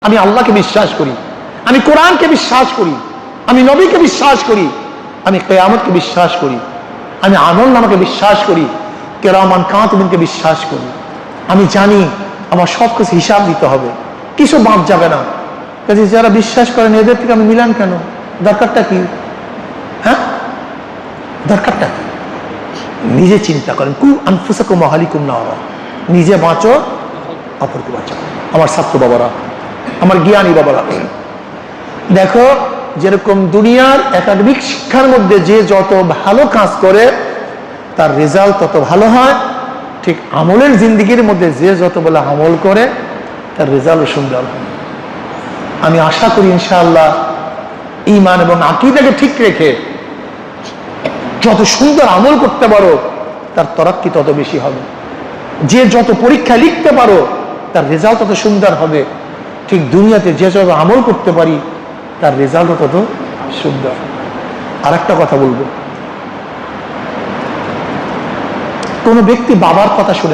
আমি আল্লাহকে বিশ্বাস করি, আমি কোরআনকে বিশ্বাস করি, আমি নবীকে বিশ্বাস করি, আমি কিয়ামতকে বিশ্বাস করি, আমি আমলনামাকে বিশ্বাস করি, কিরামান কাতিবিনকে বিশ্বাস করি। আমি জানি আমার সব কিছু হিসাব দিতে হবে, কিছু বাদ যাবে না। কাজে যারা বিশ্বাস করেন এদের থেকে আমি মিলান কেন? দরকারটা কি? হ্যাঁ, দরকারটা কি? নিজে চিন্তা করেন। কু আনফুসাকুম ওয়া আহলিকুম নারা, নিজে বাঁচো, অপরকে বাঁচাও। আমার ছাত্র বাবারা, আমার জ্ঞানী বাবারা, দেখো যেরকম দুনিয়ার একাডেমিক শিক্ষার মধ্যে যে যত ভালো কাজ করে তার রেজাল্ট তত ভালো হয়, ঠিক আমলের জিন্দিগির মধ্যে যে যত বলে আমল করে তার রেজাল্টও সুন্দর হয়। আমি আশা করি ইনশাআল্লাহ ঈমান এবং আকীদাকে ঠিক রেখে যত সুন্দর আমল করতে পারো তার তরাক্কি তত বেশি হবে। যে যত পরীক্ষা লিখতে পারো তার রেজাল্ট তত সুন্দর হবে। ঠিক দুনিয়াতে যে যত আমল করতে পারি তার রেজাল্টও তত সুন্দর। আর একটা কথা বলবো, কোনো ব্যক্তি বাবার কথা শুনে